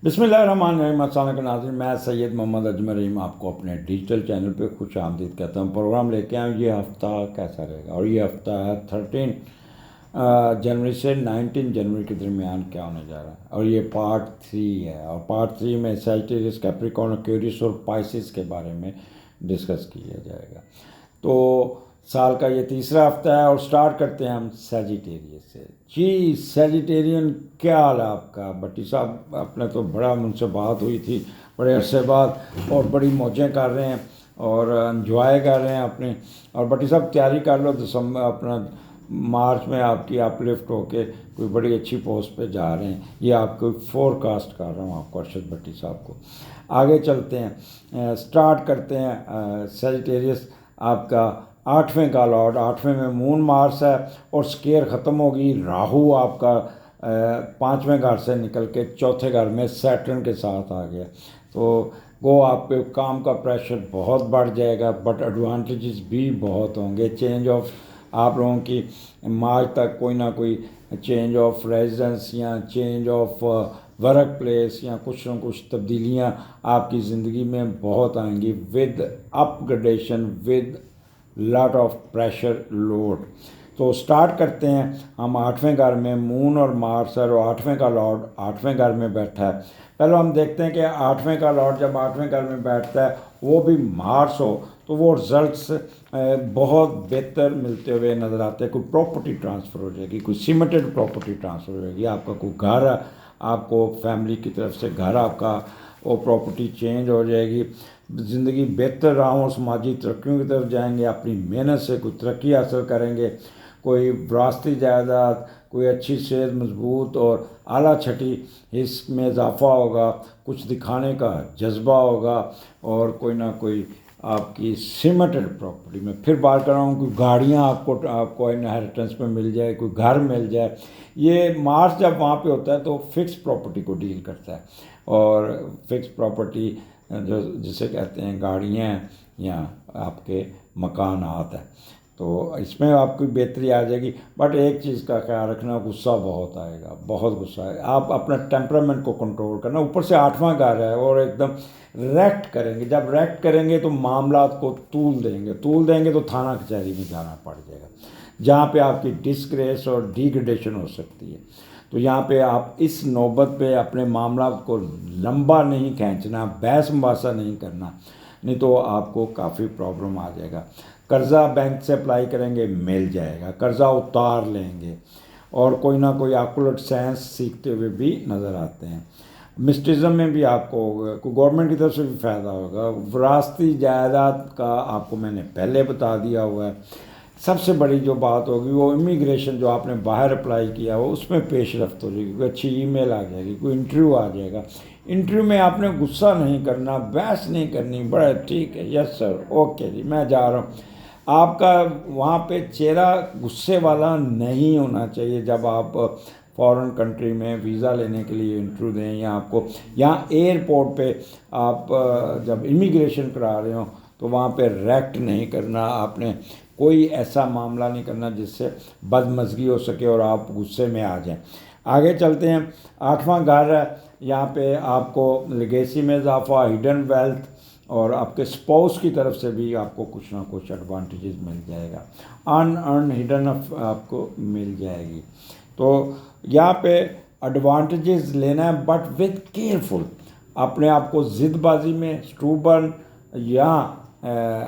बिस्मिल्लाहिर्रहमानिर्रहीम। अस्सलाम वालेकुम नाज़रीन, मैं सैयद मोहम्मद अजमल रहीम आपको अपने डिजिटल चैनल पे खुश आमदीद कहता हूँ। प्रोग्राम लेके आए ये हफ़्ता कैसा रहेगा, और ये हफ़्ता है 13 जनवरी से 19 जनवरी के दरमियान क्या होने जा रहा है। और ये पार्ट 3 है, और पार्ट 3 में सैजिटेरियस, कैप्रिकॉर्न, एक्वेरियस और पाइसिस के बारे में डिस्कस किया जाएगा। तो साल का ये तीसरा हफ्ता है और स्टार्ट करते हैं हम सैजिटेरियस से। जी सैजिटेरियन, क्या हाल है आपका भट्टी साहब? अपने तो बड़ा मुझसे बात हुई थी बड़े अरसे बाद, और बड़ी मौजें कर रहे हैं और इन्जॉय कर रहे हैं अपने। और भट्टी साहब तैयारी कर लो, दिसंबर अपना मार्च में आपकी अपलिफ्ट होके कोई बड़ी अच्छी पोस्ट पे जा रहे हैं। ये आपको फोरकास्ट कर रहा हूँ आपको, अरशद भट्टी साहब को। आगे चलते हैं, स्टार्ट करते हैं सैजिटेरियस। आपका 8वें का लॉर्ड, 8वें में मून मार्स है और स्केयर ख़त्म होगी। राहु आपका 5वें घर से निकल के 4थे घर में सैटर्न के साथ आ गया। तो वो आप पे काम का प्रेशर बहुत बढ़ जाएगा, बट एडवांटेजेस भी बहुत होंगे। चेंज ऑफ आप लोगों की मार्च तक कोई ना कोई चेंज ऑफ रेजिडेंस या चेंज ऑफ वर्क प्लेस या कुछ ना कुछ तब्दीलियाँ आपकी ज़िंदगी में बहुत आएंगी, with upgradation, with lot of pressure load. तो स्टार्ट करते हैं हम 8वें घर में मून और मार्स है, और 8वें का लॉर्ड 8वें घर में बैठा है। पहले हम देखते हैं कि 8वें का लॉर्ड जब 8वें घर में बैठता है, वो भी मार्स हो, तो वो रिजल्ट्स बहुत बेहतर मिलते हुए नज़र आते हैं। कोई प्रॉपर्टी ट्रांसफ़र हो जाएगी, कोई सीमेंटेड प्रॉपर्टी ट्रांसफ़र हो जाएगी, आपका कोई घर, आपको फैमिली की तरफ से घर, आपका वो प्रॉपर्टी चेंज हो जाएगी। ज़िंदगी बेहतर राहों, समाजी तरक्कियों की तरफ जाएंगे, अपनी मेहनत से कोई तरक्की हासिल करेंगे, कोई विरासती जायदाद, कोई अच्छी सेहत मजबूत और आला छठी इसमें इजाफा होगा, कुछ दिखाने का जज्बा होगा, और कोई ना कोई आपकी सीमेंटेड प्रॉपर्टी में फिर बात कर रहा हूँ, कोई गाड़ियाँ आपको इनहेरिटेंस में मिल जाए, कोई घर मिल जाए। ये मार्स जब वहाँ पे होता है तो फिक्स प्रॉपर्टी को डील करता है, और फिक्स प्रॉपर्टी जो जिसे कहते हैं गाड़ियाँ या आपके मकानात है, तो इसमें आपकी बेहतरी आ जाएगी। बट एक चीज़ का ख्याल रखना, गुस्सा बहुत आएगा, बहुत गुस्सा आएगा। आप अपना टेम्परामेंट को कंट्रोल करना। ऊपर से 8वां घर है और एकदम रेक्ट करेंगे। जब रेक्ट करेंगे तो मामलात को तूल देंगे तो थाना कचहरी में जाना पड़ जाएगा, जहाँ पे आपकी डिस्ग्रेस और डिग्रेडेशन हो सकती है। तो यहाँ पे आप इस नौबत पे अपने मामला को लंबा नहीं खींचना, बहस मुबासा नहीं करना, नहीं तो आपको काफ़ी प्रॉब्लम आ जाएगा। कर्ज़ा बैंक से अप्लाई करेंगे, मिल जाएगा, कर्ज़ा उतार लेंगे, और कोई ना कोई ऑकुलट साइंस सीखते हुए भी नज़र आते हैं। मिस्टिज़म में भी आपको कोई गवर्नमेंट की तरफ से भी फ़ायदा होगा। विरासती जायदाद का आपको मैंने पहले बता दिया हुआ है। सबसे बड़ी जो बात होगी वो इमिग्रेशन, जो आपने बाहर अप्लाई किया हो उसमें पेश रफ्त हो जाएगी, कोई अच्छी ईमेल आ जाएगी, कोई इंटरव्यू आ जाएगा। इंटरव्यू में आपने गुस्सा नहीं करना, बहस नहीं करनी, बड़ा ठीक है, यस सर, ओके जी, मैं जा रहा हूँ। आपका वहाँ पे चेहरा गुस्से वाला नहीं होना चाहिए। जब आप फॉरेन कंट्री में वीज़ा लेने के लिए इंटरव्यू दें, या आपको यहाँ एयरपोर्ट पे आप जब इमिग्रेशन करा रहे हो, तो वहाँ पे रेक्ट नहीं करना। आपने कोई ऐसा मामला नहीं करना जिससे बदमज़गी हो सके और आप गुस्से में आ जाएं। आगे चलते हैं, 8वां घर है, यहाँ पे आपको लेगेसी में इजाफा, हिडन वेल्थ, और आपके स्पाउस की तरफ से भी आपको कुछ ना कुछ एडवांटेजेस मिल जाएगा, अनअर्न हिडन आपको मिल जाएगी। तो यहाँ पे एडवांटेजेस लेना है, बट विद केयरफुल। अपने आप को ज़िदबाजी में, स्टूबर्न या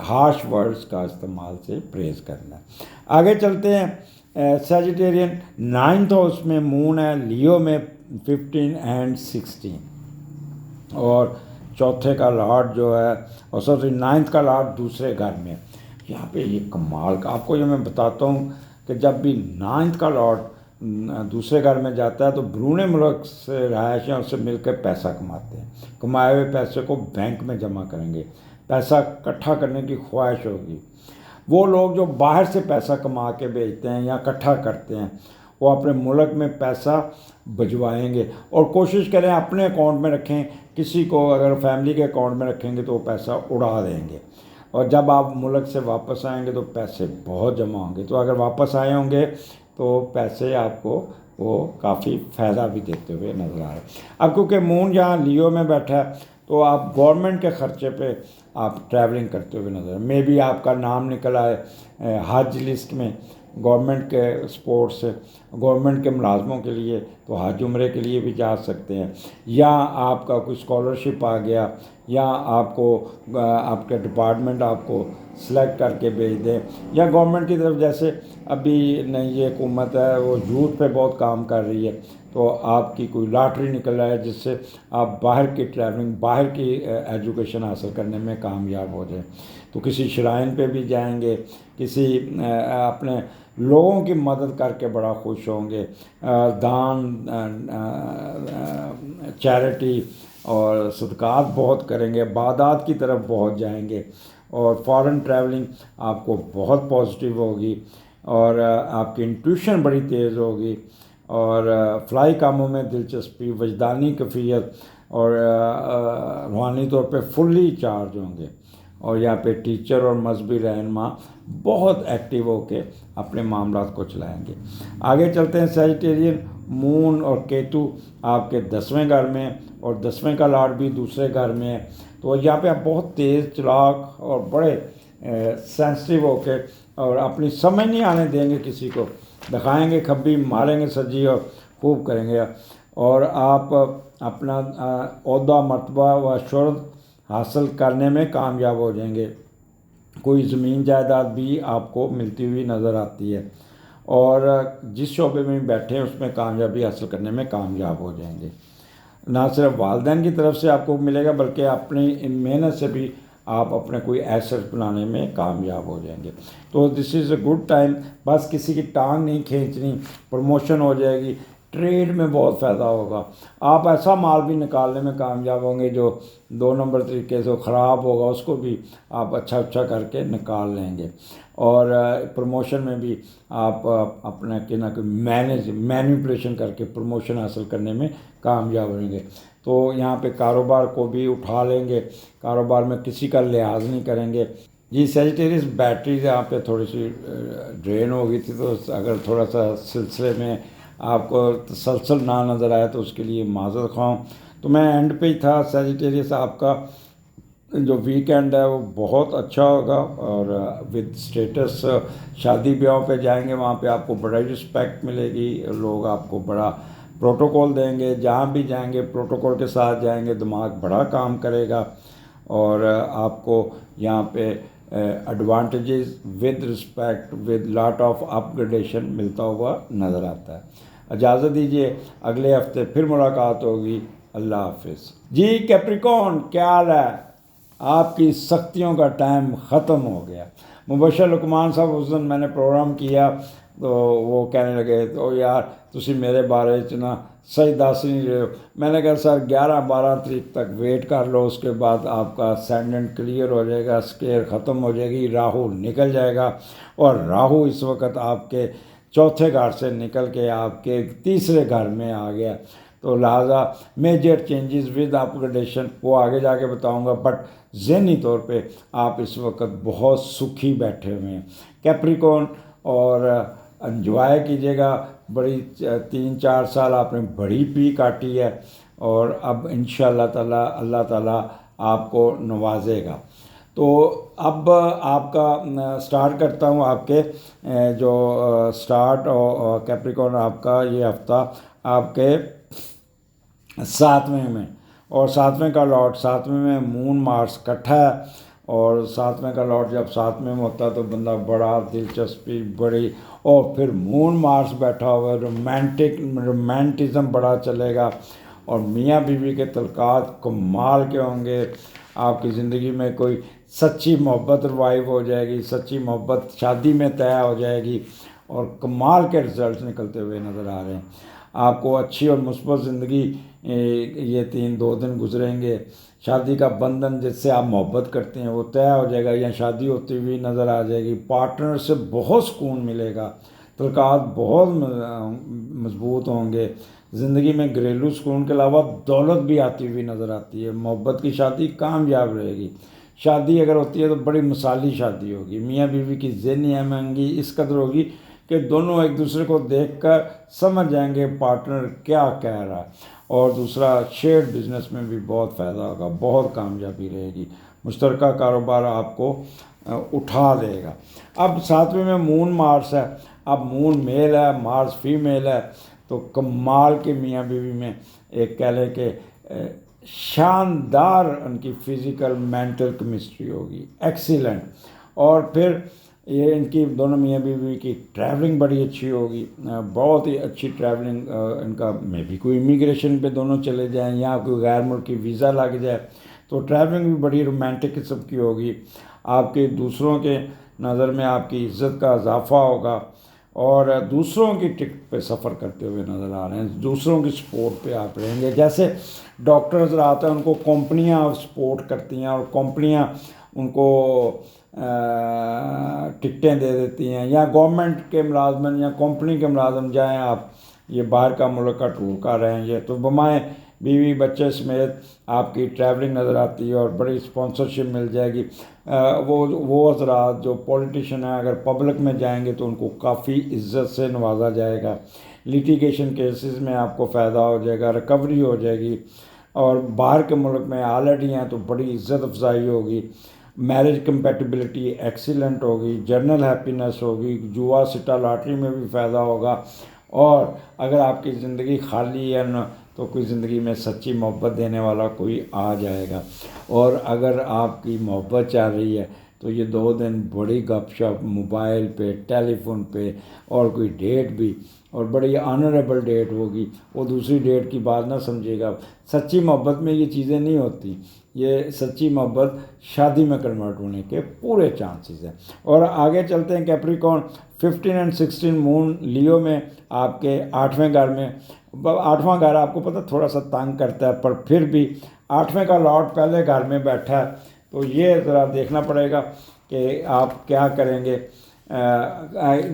हार्श वर्ड्स का इस्तेमाल से प्रेज करना है। आगे चलते हैं, सैजिटेरियन 9th हाउस में मून है, लियो में 15 एंड 16, और चौथे का लॉर्ड जो है, और सॉरी 9th का लॉर्ड दूसरे घर में। यहाँ पे ये कमाल का आपको ये मैं बताता हूँ कि जब भी 9th का लॉर्ड दूसरे घर में जाता है तो ब्रूने मुल्क से रहायश हैं उससे मिलकर पैसा कमाते हैं। कमाए हुए पैसे को बैंक में जमा करेंगे, पैसा इकट्ठा करने की ख्वाहिश होगी। वो लोग जो बाहर से पैसा कमा के भेजते हैं या इकट्ठा करते हैं, वो अपने मुल्क में पैसा भिजवाएंगे, और कोशिश करें अपने अकाउंट में रखें। किसी को अगर फैमिली के अकाउंट में रखेंगे तो वो पैसा उड़ा देंगे, और जब आप मुल्क से वापस आएंगे तो पैसे बहुत जमा होंगे। तो अगर वापस आए होंगे तो पैसे आपको वो काफ़ी फ़ायदा भी देते हुए नज़र आ रहे हैं। अब क्योंकि मून जहाँ लियो में बैठा है तो आप गवर्नमेंट के ख़र्चे पे आप ट्रैवलिंग करते हुए नज़र, मे भी आपका नाम निकल आए हज लिस्ट में गवर्नमेंट के सपोर्ट से, गवर्नमेंट के मुलाजमों के लिए तो हज उम्रे के लिए भी जा सकते हैं, या आपका कोई स्कॉलरशिप आ गया, या आपको आपके डिपार्टमेंट आपको सेलेक्ट करके भेज दें, या गवर्नमेंट की तरफ जैसे अभी नई ये हुकूमत है वो यूथ पे बहुत काम कर रही है, तो आपकी कोई लॉटरी निकल रहा है जिससे आप बाहर की ट्रैवलिंग, बाहर की एजुकेशन हासिल करने में कामयाब हो जाए, तो किसी श्राइन पे भी जाएंगे, किसी अपने लोगों की मदद करके बड़ा खुश होंगे, दान चैरिटी और सदक़ात बहुत करेंगे, इबादत की तरफ बहुत जाएंगे, और फॉरेन ट्रैवलिंग आपको बहुत पॉजिटिव होगी, और आपकी इंट्यूशन बड़ी तेज़ होगी, और फ़्लाई कामों में दिलचस्पी, वजदानी कफ़ियत, और रूहानी तौर पे फुल्ली चार्ज होंगे, और यहाँ पे टीचर और मजहबी रहनुमा बहुत एक्टिव होके अपने मामलात को चलाएंगे। आगे चलते हैं। सैजिटेरियन मून और केतु आपके 10वें घर में, और 10वें का लॉर्ड भी दूसरे घर में है, तो यहाँ पे आप बहुत तेज़ चालाक और बड़े सेंसिटिव होके और अपनी समझ नहीं आने देंगे किसी को, दिखाएंगे खब्बी, मारेंगे सज्जी और खूब करेंगे, और आप अपना ओहदा मर्तबा व शोहरत हासिल करने में कामयाब हो जाएंगे। कोई ज़मीन जायदाद भी आपको मिलती हुई नज़र आती है, और जिस शोबे में बैठे हैं उसमें कामयाबी हासिल करने में कामयाब हो जाएंगे। ना सिर्फ वालिदैन की तरफ से आपको मिलेगा बल्कि अपनी मेहनत से भी आप अपने कोई एसेट बनाने में कामयाब हो जाएंगे। तो this is a good time. बस किसी की टांग नहीं खींचनी, प्रमोशन हो जाएगी, ट्रेड में बहुत फ़ायदा होगा, आप ऐसा माल भी निकालने में कामयाब होंगे जो 2 नंबर तरीके से ख़राब होगा, उसको भी आप अच्छा करके निकाल लेंगे, और प्रमोशन में भी आप अपना कि ना कि मैनिपुलेशन करके प्रमोशन हासिल करने में कामयाब होंगे। तो यहाँ पे कारोबार को भी उठा लेंगे, कारोबार में किसी का लिहाज नहीं करेंगे। जी सैजिटेरियस, बैटरी यहाँ पे थोड़ी सी ड्रेन हो गई थी, तो अगर थोड़ा सा सिलसिले में आपको तसलसल ना नज़र आया तो उसके लिए माज़रत ख़्वाह। तो मैं एंड पे ही था। सैजिटेरियस, आपका जो वीकेंड है वो बहुत अच्छा होगा, और विद स्टेटस शादी ब्याह पे जाएंगे, वहाँ पे आपको बड़ा रिस्पेक्ट मिलेगी, लोग आपको बड़ा प्रोटोकॉल देंगे, जहाँ भी जाएंगे प्रोटोकॉल के साथ जाएंगे, दिमाग बड़ा काम करेगा, और आपको यहाँ पे advantages with respect with lot of upgradation मिलता हुआ नज़र आता है। इजाज़त दीजिए, अगले हफ्ते फिर मुलाकात होगी। अल्लाह हाफिज़। जी कैप्रिकॉर्न, क्या हाल है? आपकी सख्तियों का टाइम ख़त्म हो गया। मुबशर लुकमान साहब उस दिन मैंने प्रोग्राम किया तो वो कहने लगे, तो यार तुसी मेरे बारे च ना सही दस नहीं रहे हो। मैंने कहा सर 11-12 तरीक तक वेट कर लो, उसके बाद आपका असेंडेंट क्लियर हो जाएगा, स्केयर ख़त्म हो जाएगी, राहु निकल जाएगा, और राहु इस वक्त आपके चौथे घर से निकल के आपके तीसरे घर में आ गया। तो लिहाजा मेजर चेंजेस विद अपग्रेडेशन वो आगे जाके बताऊंगा, बट ज़हनी तौर पे आप इस वक्त बहुत सुखी बैठे हुए हैं कैप्रिकॉर्न, और एंजॉय कीजिएगा। बड़ी 3-4 साल आपने बड़ी पी काटी है, और अब इंशाअल्लाह ताला अल्लाह ताला आपको नवाजेगा। तो अब आपका स्टार्ट करता हूँ आपके जो स्टार्ट और कैप्रिकॉर्न आपका ये हफ्ता आपके 7वें में, और 7वें का लॉर्ड 7वें में मून मार्स इकट्ठा है, और 7वें का लॉर्ड जब 7वें में होता है तो बंदा बड़ा दिलचस्पी बड़ी, और फिर मून मार्स बैठा हुआ है, रोमांटिज़म बड़ा चलेगा, और मियाँ बीवी के तल्कात कमाल के होंगे। आपकी ज़िंदगी में कोई सच्ची मोहब्बत रिवाइव हो जाएगी, सच्ची मोहब्बत शादी में तय हो जाएगी, और कमाल के रिजल्ट्स निकलते हुए नज़र आ रहे हैं। आपको अच्छी और मुस्बत ज़िंदगी ये 2 दिन गुजरेंगे। शादी का बंधन जिससे आप मोहब्बत करते हैं वो तय हो जाएगा, या शादी होती हुई नज़र आ जाएगी। पार्टनर से बहुत सुकून मिलेगा, तल्कात बहुत मजबूत होंगे। ज़िंदगी में घरेलू सुकून के अलावा दौलत भी आती हुई नज़र आती है। मोहब्बत की शादी कामयाब रहेगी। शादी अगर होती है तो बड़ी मिसाली शादी होगी। मियाँ बीवी की ज़हनी हमआहंगी इस कदर होगी कि दोनों एक दूसरे को देखकर समझ जाएंगे पार्टनर क्या कह रहा है। और दूसरा, शेयर्ड बिजनेस में भी बहुत फ़ायदा होगा, बहुत कामयाबी रहेगी, मुश्तरका कारोबार आपको उठा देगा। अब सातवें में मून मार्स है। अब मून मेल है, मार्स फीमेल है, तो कमाल के मियाँ बीवी में एक कह लें कि शानदार उनकी फिज़िकल मेंटल केमिस्ट्री होगी, एक्सीलेंट। और फिर ये इनकी दोनों मियाँ बीवी की ट्रैवलिंग बड़ी अच्छी होगी, बहुत ही अच्छी ट्रैवलिंग। इनका मे भी कोई इमिग्रेशन पे दोनों चले जाएं या कोई गैर मुल्की वीज़ा लग जाए, तो ट्रैवलिंग भी बड़ी रोमांटिक किस्म की होगी। आपके दूसरों के नज़र में आपकी इज़्ज़त का इजाफा होगा, और दूसरों की टिकट पे सफ़र करते हुए नज़र आ रहे हैं, दूसरों की सपोर्ट पे आप रहेंगे। जैसे डॉक्टर्स आते हैं, उनको कंपनियां सपोर्ट करती हैं और कंपनियां उनको टिकटें दे देती हैं, या गवर्नमेंट के मुलाजमन या कंपनी के मुलाजम जाएं आप, ये बाहर का मुल्क का टूर कर रहे हैं, ये तो बमाएँ बीवी बच्चे समेत आपकी ट्रैवलिंग नज़र आती है और बड़ी स्पॉन्सरशिप मिल जाएगी। वो हज़रात जो पॉलिटिशियन हैं, अगर पब्लिक में जाएंगे तो उनको काफ़ी इज्जत से नवाजा जाएगा। लिटिगेशन केसेस में आपको फ़ायदा हो जाएगा, रिकवरी हो जाएगी, और बाहर के मुल्क में ऑलरेडी हैं तो बड़ी इज्जत अफजाई होगी। मैरिज कंपेटिबिलिटी एक्सीलेंट होगी, जर्नल हैप्पीनेस होगी, जुआ सिटा लॉटरी में भी फ़ायदा होगा। और अगर आपकी ज़िंदगी खाली है न, तो कोई ज़िंदगी में सच्ची मोहब्बत देने वाला कोई आ जाएगा। और अगर आपकी मोहब्बत चल रही है तो ये 2 दिन बड़ी गपशप मोबाइल पे, टेलीफोन पे, और कोई डेट भी, और बड़ी ऑनरेबल डेट होगी। वो दूसरी डेट की बात ना समझिएगा, सच्ची मोहब्बत में ये चीज़ें नहीं होती। ये सच्ची मोहब्बत शादी में कन्वर्ट होने के पूरे चांसेस हैं। और आगे चलते हैं कैप्रिकॉर्न। 15 और 16 मून लियो में, आपके 8वें घर में। 8वां घर आपको पता थोड़ा सा तंग करता है, पर फिर भी 8वें का लॉर्ड पहले घर में बैठा है, तो ये ज़रा देखना पड़ेगा कि आप क्या करेंगे।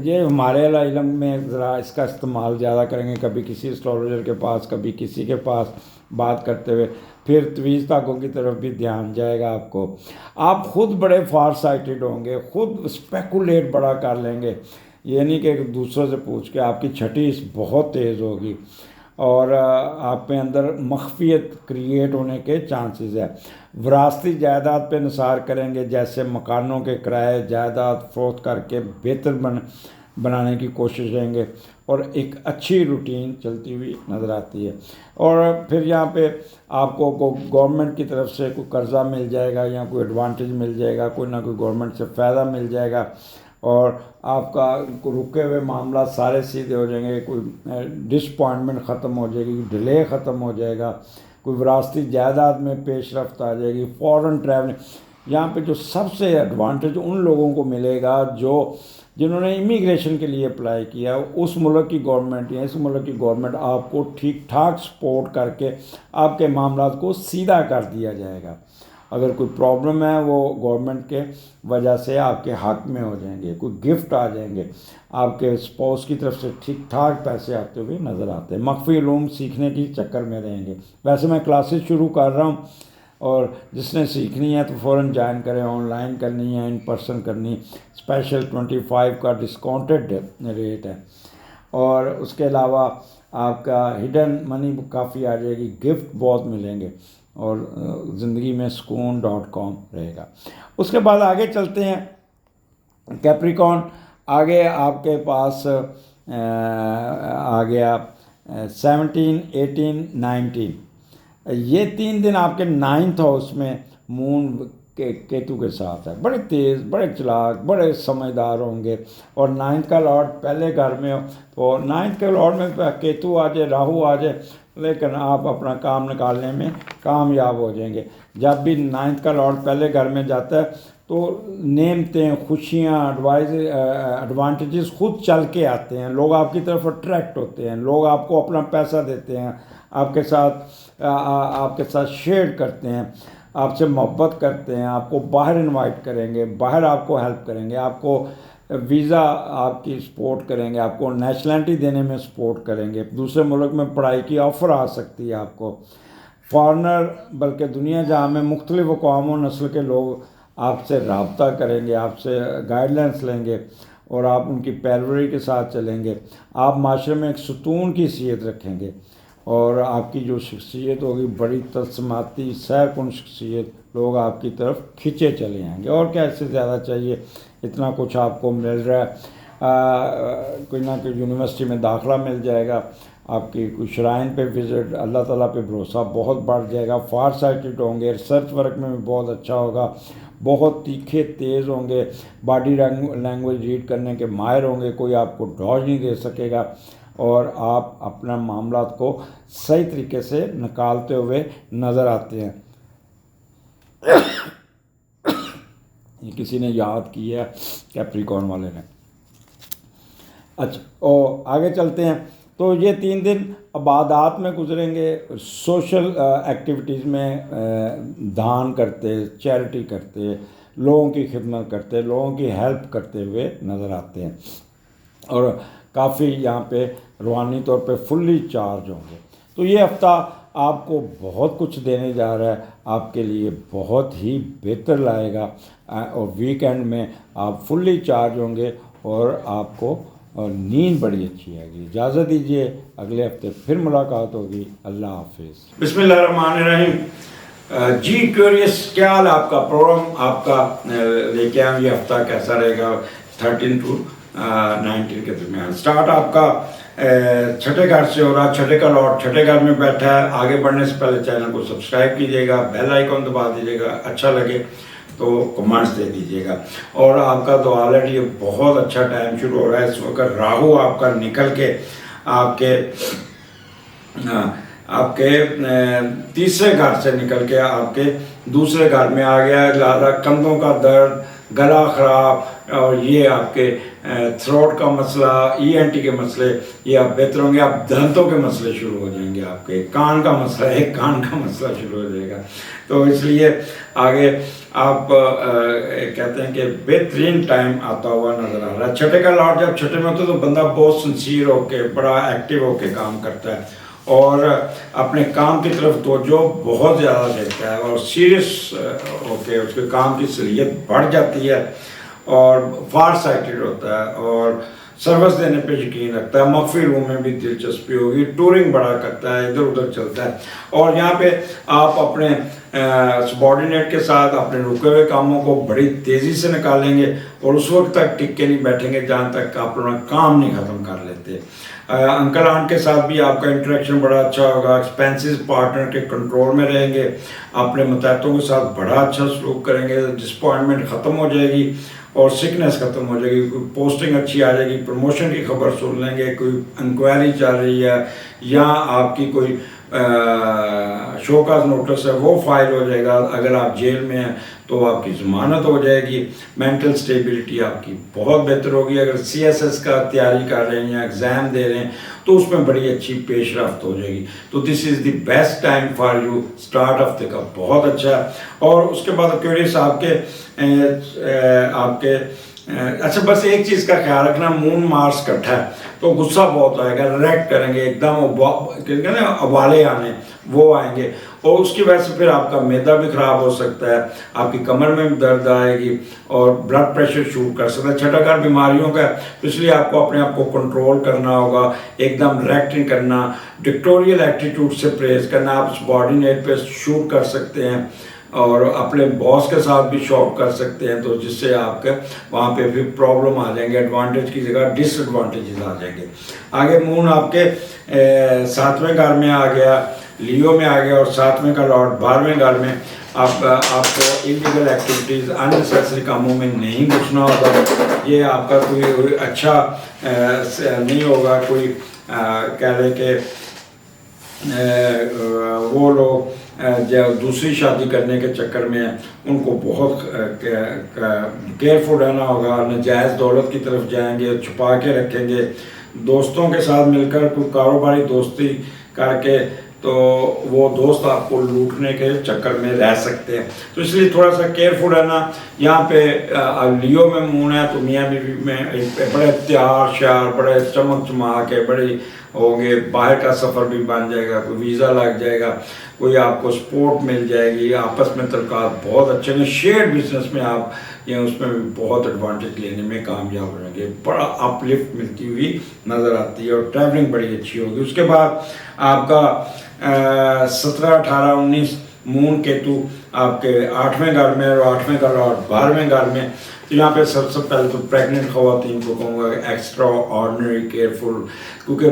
ये हमारे इल्म में ज़रा इसका इस्तेमाल ज़्यादा करेंगे, कभी किसी एस्ट्रोलॉजर के पास, कभी किसी के पास बात करते हुए, फिर तवीज़ ताकों की तरफ भी ध्यान जाएगा आपको। आप खुद बड़े फार साइटेड होंगे, खुद स्पेकुलेट बड़ा कर लेंगे, ये नहीं कि दूसरों से पूछ के। आपकी छठी बहुत तेज़ होगी, और आप में अंदर मख्फियत क्रिएट होने के चांसेस है। विरासती जायदाद पे निसार करेंगे, जैसे मकानों के किराए जायदाद फ़रोख्त करके बेहतर बनाने की कोशिश करेंगे, और एक अच्छी रूटीन चलती हुई नज़र आती है। और फिर यहाँ पे आपको गवर्नमेंट की तरफ से कोई कर्ज़ा मिल जाएगा, या कोई एडवांटेज मिल जाएगा, कोई ना कोई गवर्नमेंट से फ़ायदा मिल जाएगा, और आपका रुके हुए मामला सारे सीधे हो जाएंगे। कोई डिसअपॉइंटमेंट ख़त्म हो जाएगी, डिले ख़त्म हो जाएगा, कोई विरासती जायदाद में पेशरफ्त आ जाएगी, फ़ॉरेन ट्रैवलिंग। यहाँ पे जो सबसे एडवांटेज उन लोगों को मिलेगा जिन्होंने इमिग्रेशन के लिए अप्लाई किया, उस मुल्क की गवर्नमेंट या इस मुल्क की गवर्नमेंट आपको ठीक ठाक सपोर्ट करके आपके मामला को सीधा कर दिया जाएगा। अगर कोई प्रॉब्लम है, वो गवर्नमेंट के वजह से आपके हक में हो जाएंगे, कोई गिफ्ट आ जाएंगे, आपके स्पाउस की तरफ से ठीक ठाक पैसे आते हुए नज़र आते हैं। मख्फी उलूम सीखने की चक्कर में रहेंगे। वैसे मैं क्लासेस शुरू कर रहा हूँ, और जिसने सीखनी है तो फ़ौरन ज्वाइन करें। ऑनलाइन करनी है, इन पर्सन करनी, स्पेशल 25 का डिस्काउंटेड रेट है। और उसके अलावा आपका हिडन मनी काफ़ी आ जाएगी, गिफ्ट बहुत मिलेंगे, और ज़िंदगी में सुकून.com रहेगा। उसके बाद आगे चलते हैं कैप्रिकॉर्न। आगे आपके पास आ गया 17, 18, 19। ये 3 दिन आपके 9th हाउस में मून के केतु के साथ है। बड़े तेज़, बड़े चालाक, बड़े समझदार होंगे। और 9th का लॉर्ड पहले घर में हो, तो 9th के लॉर्ड में केतु आ जाए, राहु आ जाए, लेकिन आप अपना काम निकालने में कामयाब हो जाएंगे। जब भी 9th का लॉर्ड पहले घर में जाता है तो नेमतें, खुशियाँ, एडवांटेजेस खुद चल के आते हैं। लोग आपकी तरफ अट्रैक्ट होते हैं, लोग आपको अपना पैसा देते हैं, आपके साथ शेयर करते हैं, आपसे मोहब्बत करते हैं, आपको बाहर इनवाइट करेंगे, बाहर आपको हेल्प करेंगे, आपको वीज़ा आपकी सपोर्ट करेंगे, आपको नेशनलिटी देने में सपोर्ट करेंगे। दूसरे मुल्क में पढ़ाई की ऑफ़र आ सकती है आपको। फॉरनर, बल्कि दुनिया जहाँ में मुख्तलिफ़ अक़वाम व नस्ल के लोग आपसे रब्ता करेंगे, आपसे गाइडलाइंस लेंगे, और आप उनकी पैरवी के साथ चलेंगे, आप माशरे में एक सुकून की सीयत रखेंगे और आपकी जो शख्सियत होगी बड़ी तस्माती सैरकुन शख्सियत, लोग आपकी तरफ खींचे चले आएंगे। और क्या इससे ज़्यादा चाहिए, इतना कुछ आपको मिल रहा है। कोई ना कोई यूनिवर्सिटी में दाखिला मिल जाएगा, आपकी कोई श्राइन पे विज़िट, अल्लाह ताला पे भरोसा बहुत बढ़ जाएगा, फार साइटेड होंगे, रिसर्च वर्क में भी बहुत अच्छा होगा, बहुत तीखे तेज़ होंगे, बॉडी लैंग्वेज रीड करने के माहिर होंगे, कोई आपको डॉज नहीं दे सकेगा और आप अपना मामला को सही तरीके से निकालते हुए नज़र आते हैं। ये किसी ने याद किया कैप्रिकॉर्न वाले ने। अच्छा और आगे चलते हैं। तो ये 3 दिन इबादत में गुजरेंगे, सोशल एक्टिविटीज़ में दान करते, चैरिटी करते, लोगों की खिदमत करते, लोगों की हेल्प करते हुए नज़र आते हैं और काफ़ी यहाँ पे रूहानी तौर पे फुल्ली चार्ज होंगे। तो ये हफ्ता आपको बहुत कुछ देने जा रहा है, आपके लिए बहुत ही बेहतर लाएगा और वीकेंड में आप फुल्ली चार्ज होंगे और आपको और नींद बड़ी अच्छी आएगी। इजाज़त दीजिए, अगले हफ्ते फिर मुलाकात होगी। अल्लाह हाफिज़। बिस्मिल्लाहिर्रहमानिर्रहीम। जी क्यूरियस, क्या हाल आपका? प्रोग्राम आपका लेके आए, ये हफ्ता कैसा रहेगा 13 to 19 के दरमियान। स्टार्ट आपका छठे घर से हो रहा, छठे का लॉर्ड छठे घर में बैठा है। आगे बढ़ने से पहले चैनल को सब्सक्राइब कीजिएगा, बेल आइकॉन दबा दीजिएगा, अच्छा लगे तो कमेंट्स दे दीजिएगा। और आपका तो ऑलरेडी बहुत अच्छा टाइम शुरू हो रहा है। इस वक्त राहु आपका निकल के आपके तीसरे घर से निकल के आपके दूसरे घर में आ गया है। ज़्यादा कंधों का दर्द, गला ख़राब और ये आपके थ्रोट का मसला, ENT के मसले, ये आप बेहतर होंगे। आप दांतों के मसले शुरू हो जाएंगे, आपके कान का मसला है, कान का मसला शुरू हो जाएगा। तो इसलिए आगे आप कहते हैं कि बेहतरीन टाइम आता हुआ नज़र आ रहा है। छठे का लॉर्ड जब छठे में होता है तो बंदा बहुत सिंसियर होके, बड़ा एक्टिव होके काम करता है और अपने काम की तरफ तवज्जो बहुत ज़्यादा देता है और सीरियस होके उसके काम की सलीयत बढ़ जाती है और फार साइटेड होता है और सर्विस देने पे यकीन रखता है। मख्फी रूम में भी दिलचस्पी होगी, टूरिंग बड़ा करता है, इधर उधर चलता है। और यहाँ पे आप अपने सबॉर्डिनेट के साथ अपने रुके हुए कामों को बड़ी तेज़ी से निकालेंगे और उस वक्त तक टिक के नहीं बैठेंगे जहाँ तक आप अपना काम नहीं ख़त्म कर लेते। अंकल आंट के साथ भी आपका इंटरेक्शन बड़ा अच्छा होगा। एक्सपेंसेस पार्टनर के कंट्रोल में रहेंगे, अपने मतहतों के साथ बड़ा अच्छा सलूक करेंगे, डिसअपॉइंटमेंट ख़त्म हो जाएगी और सिकनेस ख़त्म हो जाएगी। कोई पोस्टिंग अच्छी आ जाएगी, प्रमोशन की खबर सुन लेंगे, कोई इंक्वायरी चल रही है या आपकी कोई शोकाज नोटिस है वो फाइल हो जाएगा। अगर आप जेल में हैं तो आपकी ज़मानत हो जाएगी। मेंटल स्टेबिलिटी आपकी बहुत बेहतर होगी। अगर CSS का तैयारी कर रहे हैं या एग्ज़ाम दे रहे हैं तो उसमें बड़ी अच्छी पेशरफ्त हो जाएगी। तो this is the best time for you. Start हफ्ते का बहुत अच्छा है। और उसके बाद क्यूरियस आपके अच्छा बस एक चीज़ का ख्याल रखना, मून मार्स इकट्ठा है तो गुस्सा बहुत आएगा, रिएक्ट करेंगे एकदम, कहते हैं ना अवाले आने वो आएंगे और उसकी वजह से फिर आपका मैदा भी ख़राब हो सकता है, आपकी कमर में भी दर्द आएगी और ब्लड प्रेशर शूट कर सकता है। छठा घर बीमारियों का है तो इसलिए आपको अपने आप को कंट्रोल करना होगा, एकदम रिएक्ट नहीं करना, डिक्टोरियल एटीट्यूड से प्रेस करना। आप सबॉर्डिनेट पे शूट कर सकते हैं और अपने बॉस के साथ भी शॉप कर सकते हैं तो जिससे आपके वहाँ पे भी प्रॉब्लम आ जाएंगे, एडवांटेज की जगह डिसएडवांटेजेस आ जाएंगे। आगे मून आपके 7वें घर में आ गया, लियो में आ गया और 7वें का लॉर्ड 12वें घर में। आपको इलीगल एक्टिविटीज़, अननेसेसरी कामों में नहीं घुसना होगा। ये आपका कोई अच्छा नहीं होगा। कोई कह रहे कि वो लोग जो दूसरी शादी करने के चक्कर में उनको बहुत केयरफुल रहना होगा। नाजायज़ दौलत की तरफ जाएंगे, छुपा के रखेंगे। दोस्तों के साथ मिलकर कोई कारोबारी दोस्ती करके तो वो दोस्त आपको लूटने के चक्कर में रह सकते हैं, तो इसलिए थोड़ा सा केयरफुल रहना। यहाँ पे लियो में मून है तो मियाँ बीवी में बड़े तैयार श्यार, बड़े चमक चमा के, बड़ी होंगे, बाहर का सफ़र भी बन जाएगा, कोई वीज़ा लग जाएगा, कोई आपको सपोर्ट मिल जाएगी, आपस में तल्लुकात बहुत अच्छे हैं। शेयर बिजनेस में आप ये उसमें भी बहुत एडवांटेज लेने में कामयाब हो जाएंगे, बड़ा अपलिफ्ट मिलती हुई नज़र आती है और ट्रैवलिंग बड़ी अच्छी होगी। उसके बाद आपका 17, 18, 19 मून केतु आपके 8वें घर में और 8वें घर और 12वें घर में। तो यहाँ पे सबसे पहले तो प्रेग्नेंट ख़वातीन को कहूँगा एक्स्ट्रा ऑर्डनरी केयरफुल, क्योंकि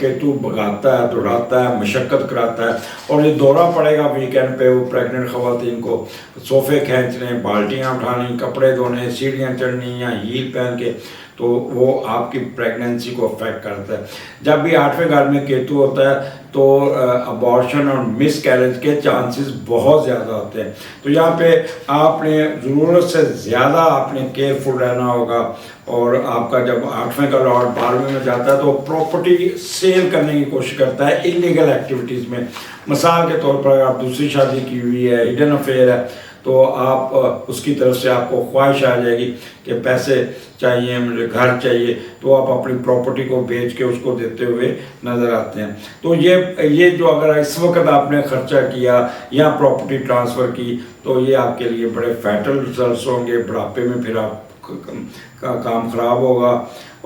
केतु भगाता है, दौड़ाता है, मशक्क़त कराता है और ये दौरा पड़ेगा वीकेंड पे वो प्रेग्नेंट ख़वातीन को। सोफ़े खींचने, बाल्टियाँ उठानी, कपड़े धोने, सीढ़ियाँ चढ़नी या हील पहन के, तो वो आपकी प्रेगनेंसी को अफेक्ट करता है। जब भी 8वें घर में केतु होता है तो अबॉर्शन और मिस कैरेज के चांसेस बहुत ज़्यादा होते हैं। तो यहाँ पे आपने ज़रूरत से ज़्यादा आपने केयरफुल रहना होगा। और आपका जब 8वें का लॉर्ड 12वें में जाता है तो प्रॉपर्टी सेल करने की कोशिश करता है इलीगल एक्टिविटीज़ में। मिसाल के तौर पर अगर आप दूसरी शादी की हुई है, हिडन अफेयर है, तो आप उसकी तरफ से आपको ख्वाहिश आ जाएगी कि पैसे चाहिए, मुझे घर चाहिए, तो आप अपनी प्रॉपर्टी को बेच के उसको देते हुए नज़र आते हैं। तो ये जो अगर इस वक्त आपने खर्चा किया या प्रॉपर्टी ट्रांसफ़र की, तो ये आपके लिए बड़े फैटल रिजल्ट्स होंगे। बुढ़ापे में फिर आप का काम ख़राब होगा।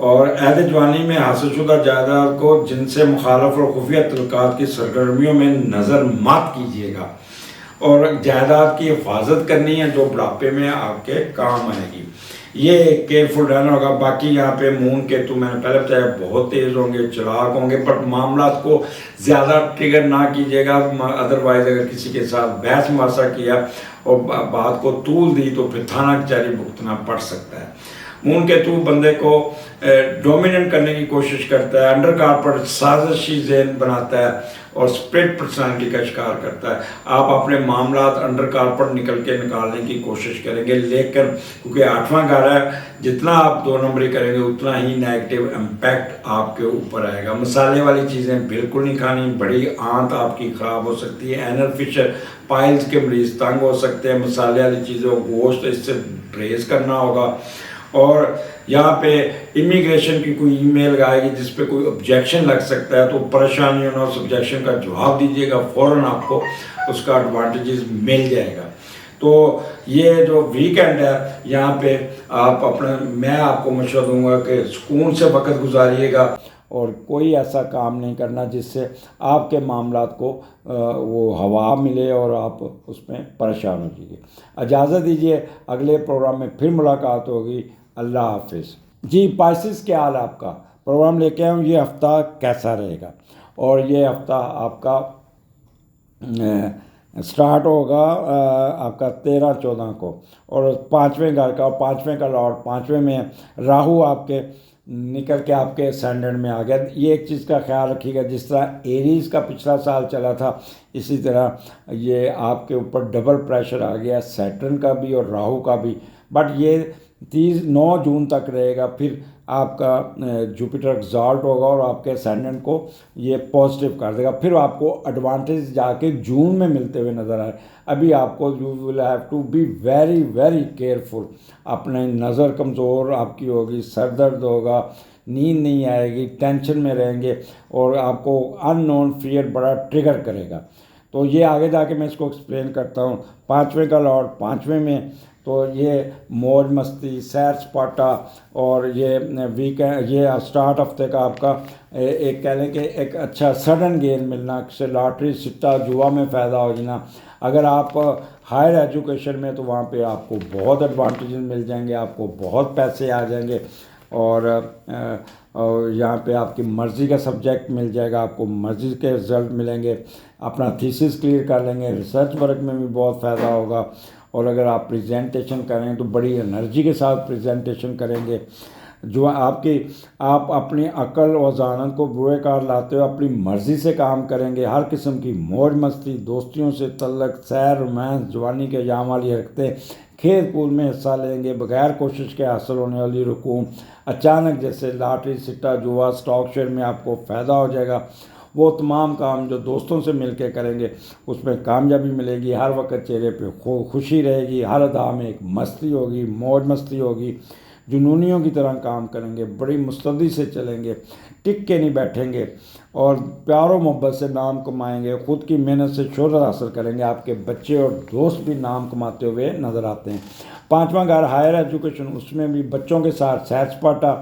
और अहद जवानी में हासिलशुदा जायदाद को जिनसे मुखालफ और खुफिया तल्लुकात की सरगर्मियों में नज़र मत कीजिएगा और जायदाद की हिफाजत करनी है जो बुढ़ापे में आपके काम आएगी। ये केयरफुल रहना होगा। बाकी यहाँ पे मून केतु मैंने पहले बताया बहुत तेज़ होंगे, चालाक होंगे, बट मामला को ज़्यादा ट्रिगर ना कीजिएगा। अदरवाइज़ अगर किसी के साथ बहस मुबासा किया और बात को तूल दी तो फिर थाना कचहरी भुगतना पड़ सकता है। मून केतु बंदे को डोमिनेट करने की कोशिश करता है, अंडर कारपोरेट साजिशी ज़हन बनाता है और स्प्लिट पर्सनालिटी का शिकार करता है। आप अपने मामला अंडर कारपोरेट निकालने की कोशिश करेंगे, लेकिन क्योंकि 8वां घर है, जितना आप 2 नंबरी करेंगे उतना ही नेगेटिव इम्पैक्ट आपके ऊपर आएगा। मसाले वाली चीज़ें बिल्कुल नहीं खानी, बड़ी आंत आपकी ख़राब हो सकती है। एनर फिशर पाइल्स के मरीज तंग हो सकते हैं। मसाले वाली चीज़ों, गोश्त, इससे परहेज़ करना होगा। और यहाँ पे इमिग्रेशन की कोई ईमेल आएगी जिस पे कोई ऑब्जेक्शन लग सकता है, तो परेशानी होना, उस ऑब्जेक्शन का जवाब दीजिएगा, फ़ौरन आपको उसका एडवांटेजेस मिल जाएगा। तो ये जो वीकेंड है यहाँ पे आप मैं आपको मशवरा दूंगा कि सुकून से वक्त गुजारिएगा और कोई ऐसा काम नहीं करना जिससे आपके मामलात को वो हवा मिले और आप उसमें परेशान हो जाइए। इजाज़त दीजिए, अगले प्रोग्राम में फिर मुलाकात होगी। अल्लाह हाफिज़। जी पाइसेस, क्या हाल है आपका? प्रोग्राम लेके आऊँ ये हफ़्ता कैसा रहेगा। और ये हफ़्ता आपका स्टार्ट होगा आपका 13-14 को और 5वें घर का, और 5वें का लॉर्ड 5वें में, राहु आपके निकल के आपके असेंडेंट में आ गया। ये एक चीज़ का ख्याल रखिएगा, जिस तरह एरीज़ का पिछला साल चला था इसी तरह ये आपके ऊपर डबल प्रेशर आ गया, सैटर्न का भी और राहु का भी। बट ये 9 जून तक रहेगा, फिर आपका जुपिटर एग्जॉल्ट होगा और आपके असेंडेंट को ये पॉजिटिव कर देगा। फिर आपको एडवांटेज जाके जून में मिलते हुए नज़र आए। अभी आपको you will have to be very very careful. अपने नज़र कमज़ोर आपकी होगी, सर दर्द होगा, नींद नहीं आएगी, टेंशन में रहेंगे और आपको अननोन फियर बड़ा ट्रिगर करेगा। तो ये आगे जाके मैं इसको एक्सप्लेन करता हूँ। 5वें का लॉर्ड 5वें में, तो ये मौज मस्ती, सैर सपाटा और ये वीकेंड, ये स्टार्ट हफ्ते का आपका एक कह लें कि एक अच्छा सडन गेन मिलना, से लॉटरी, सिट्टा, जुआ में फ़ायदा हो जाना। अगर आप हायर एजुकेशन में, तो वहाँ पे आपको बहुत एडवांटेजेस मिल जाएंगे, आपको बहुत पैसे आ जाएंगे और यहाँ पे आपकी मर्ज़ी का सब्जेक्ट मिल जाएगा, आपको मर्ज़ी के रिज़ल्ट मिलेंगे, अपना थीसिस क्लियर कर लेंगे, रिसर्च वर्क में भी बहुत फ़ायदा होगा। और अगर आप प्रेजेंटेशन करें तो बड़ी एनर्जी के साथ प्रेजेंटेशन करेंगे। जो आप अपनी अकल और ज़ानत को बुरे कार लाते हुए अपनी मर्ज़ी से काम करेंगे। हर किस्म की मौज मस्ती, दोस्तियों से तल्लक, सैर, रोमांस, जवानी के जाम वाली हरकतें, खेल कूद में हिस्सा लेंगे, बगैर कोशिश के हासिल होने वाली रकूम अचानक, जैसे लॉटरी, सिट्टा, जुआ, स्टॉक शेयर में आपको फ़ायदा हो जाएगा। वो तमाम काम जो दोस्तों से मिलके करेंगे उसमें कामयाबी मिलेगी। हर वक्त चेहरे पे खुशी रहेगी, हर अदा में एक मस्ती होगी, मौज मस्ती होगी। जुनूनियों की तरह काम करेंगे, बड़ी मुस्तैदी से चलेंगे, टिक के नहीं बैठेंगे और प्यार और मोहब्बत से नाम कमाएंगे, ख़ुद की मेहनत से शोहरत हासिल करेंगे, आपके बच्चे और दोस्त भी नाम कमाते हुए नज़र आते हैं। पांचवा घर हायर एजुकेशन, उसमें भी बच्चों के साथ सैर सपाटा।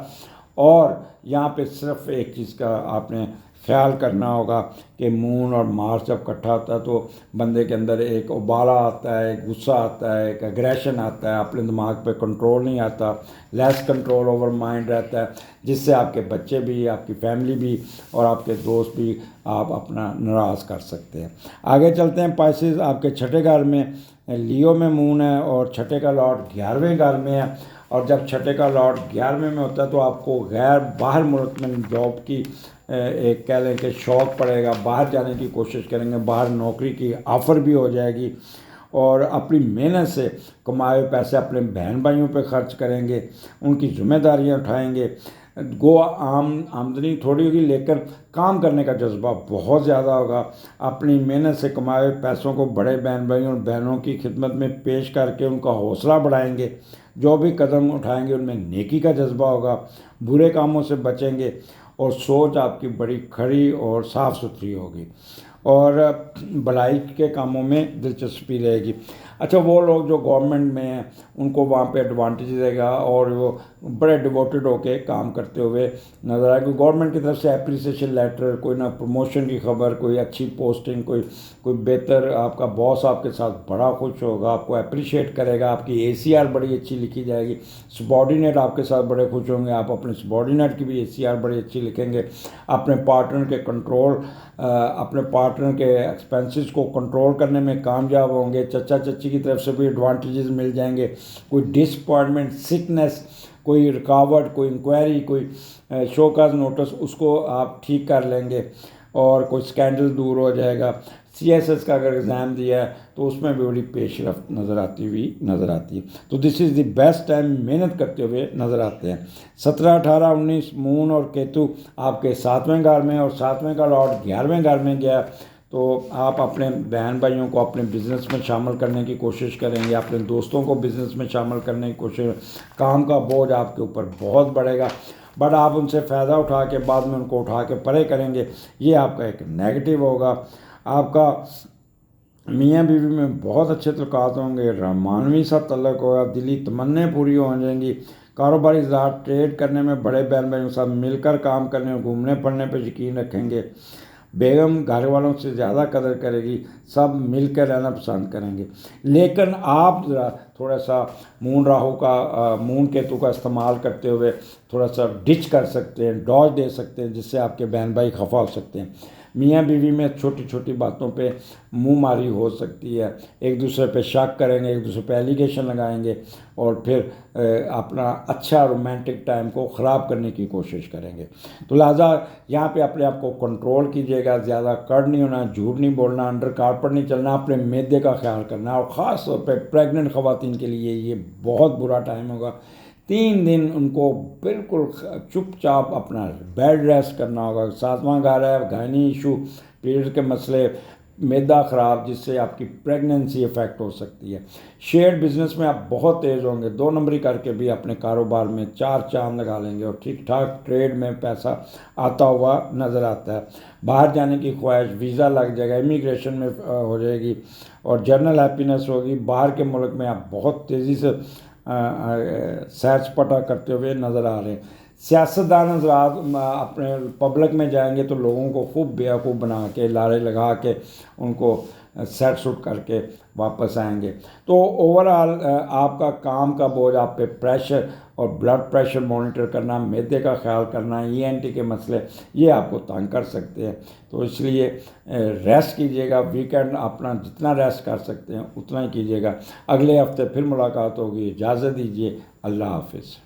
और यहाँ पे सिर्फ एक चीज़ का आपने ख्याल करना होगा कि मून और मार्स जब इकट्ठा होता है तो बंदे के अंदर एक उबाला आता है, एक गुस्सा आता है, एक एग्रेशन आता है, अपने दिमाग पे कंट्रोल नहीं आता, लेस कंट्रोल ओवर माइंड रहता है, जिससे आपके बच्चे भी, आपकी फैमिली भी और आपके दोस्त भी आप अपना नाराज़ कर सकते हैं। आगे चलते हैं। पाइसेस आपके छठे घर में, लियो में मून है और छठे का लॉर्ड 11वें घर में है। और जब छठे का लॉर्ड 11वें में होता है तो आपको गैर बाहर मुल्क में जॉब की एक कह लें कि शौक़ पड़ेगा, बाहर जाने की कोशिश करेंगे, बाहर नौकरी की ऑफ़र भी हो जाएगी और अपनी मेहनत से कमाए हुए पैसे अपने बहन भाइयों पे खर्च करेंगे, उनकी जिम्मेदारियां उठाएंगे। गो आमदनी थोड़ी होगी लेकर काम करने का जज्बा बहुत ज़्यादा होगा। अपनी मेहनत से कमाए हुए पैसों को बड़े बहन भाइयों और बहनों की खिदमत में पेश करके उनका हौसला बढ़ाएंगे। जो भी कदम उठाएंगे उनमें नेकी का जज्बा होगा, बुरे कामों से बचेंगे और सोच आपकी बड़ी खड़ी और साफ़ सुथरी होगी और भलाई के कामों में दिलचस्पी रहेगी। अच्छा, वो लोग जो गवर्नमेंट में हैं उनको वहाँ पे एडवांटेज देगा और वो बड़े डिवोटेड होके काम करते हुए नज़र आएगा। गवर्नमेंट की तरफ से एप्रिसिएशन लेटर, कोई ना प्रमोशन की खबर, कोई अच्छी पोस्टिंग, कोई बेहतर, आपका बॉस आपके साथ बड़ा खुश होगा, आपको अप्रिशिएट करेगा, आपकी ACR बड़ी अच्छी लिखी जाएगी, सबॉर्डिनेट आपके साथ बड़े खुश होंगे, आप अपने सबॉर्डिनेट की भी ACR बड़ी अच्छी लिखेंगे। अपने पार्टनर के अपने पार्टनर के एक्सपेंसेस को कंट्रोल करने में कामयाब होंगे। चचा चच्ची की तरफ से भी एडवांटेजेस मिल जाएंगे। कोई डिसअपॉइंटमेंट, सिकनेस, कोई रुकावट, कोई इंक्वायरी, कोई शोकाज नोटिस, उसको आप ठीक कर लेंगे और कोई स्कैंडल दूर हो जाएगा। CSS का अगर एग्ज़ाम दिया है तो उसमें भी बड़ी पेशरफ्त नज़र आती है। तो this is the best time, मेहनत करते हुए नज़र आते हैं। 17, 18, 19 मून और केतु आपके 7वें घर में और 7वें का लॉर्ड 11वें घर में गया तो आप अपने बहन भाइयों को अपने बिज़नेस में शामिल करने की कोशिश करेंगे, अपने दोस्तों को बिज़नेस में शामिल करने की कोशिश। काम का बोझ आपके ऊपर बहुत बढ़ेगा बट आप उनसे फ़ायदा उठा के बाद में उनको उठा के परे करेंगे, ये आपका एक नेगेटिव होगा। आपका मियाँ बीवी में बहुत अच्छे तल्लुकात होंगे, मानवी सा तल्लुक होगा, दिली तमन्ने पूरी हो जाएंगी। कारोबारी ज़ात ट्रेड करने में बड़े बहन भाइयों के साथ मिलकर काम करने और घूमने फिरने पर यकीन रखेंगे। बेगम घर वालों से ज़्यादा कदर करेगी, सब मिलकर रहना पसंद करेंगे। लेकिन आप ज़रा थोड़ा सा मून केतु का इस्तेमाल करते हुए थोड़ा सा डिच कर सकते हैं, डॉज दे सकते हैं, जिससे आपके बहन भाई खफा हो सकते हैं। मियाँ बीवी में छोटी छोटी बातों पे मुंह मारी हो सकती है, एक दूसरे पे शक करेंगे, एक दूसरे पे एलिगेशन लगाएंगे और फिर अपना अच्छा रोमांटिक टाइम को ख़राब करने की कोशिश करेंगे। तो लिहाजा यहाँ पे अपने आप को कंट्रोल कीजिएगा, ज़्यादा कड़ नहीं होना, झूठ नहीं बोलना, अंडर कारपेट नहीं चलना, अपने मैदे का ख्याल करना। और ख़ास तौर पर प्रेग्नेंट ख़वातीन के लिए ये बहुत बुरा टाइम होगा। 3 दिन उनको बिल्कुल चुपचाप अपना बेड रेस्ट करना होगा। 7वां घर है, गायनी इशू, पीरियड के मसले, मैदा ख़राब, जिससे आपकी प्रेगनेंसी इफ़ेक्ट हो सकती है। शेयर बिजनेस में आप बहुत तेज़ होंगे, 2 नंबरी करके भी अपने कारोबार में 4 चांद लगा लेंगे और ठीक ठाक ट्रेड में पैसा आता हुआ नज़र आता है। बाहर जाने की ख्वाहिश, वीज़ा लग जाएगा, इमिग्रेशन में हो जाएगी और जर्नल हैप्पीनेस होगी। बाहर के मुल्क में आप बहुत तेज़ी से सैर सपाटा करते हुए नज़र आ रहे हैं। सियासतदान हज़रात अपने पब्लिक में जाएंगे तो लोगों को खूब बेवकूफ़ बना के, लारे लगा के उनको सेट सूट करके वापस आएंगे। तो ओवरऑल आपका काम का बोझ आप पे प्रेशर और ब्लड प्रेशर मॉनिटर करना, मैदे का ख्याल करना, ENT के मसले, ये आपको तंग कर सकते हैं। तो इसलिए रेस्ट कीजिएगा, वीकेंड अपना जितना रेस्ट कर सकते हैं उतना ही कीजिएगा। अगले हफ्ते फिर मुलाकात होगी, इजाज़त दीजिए, अल्लाह हाफिज़।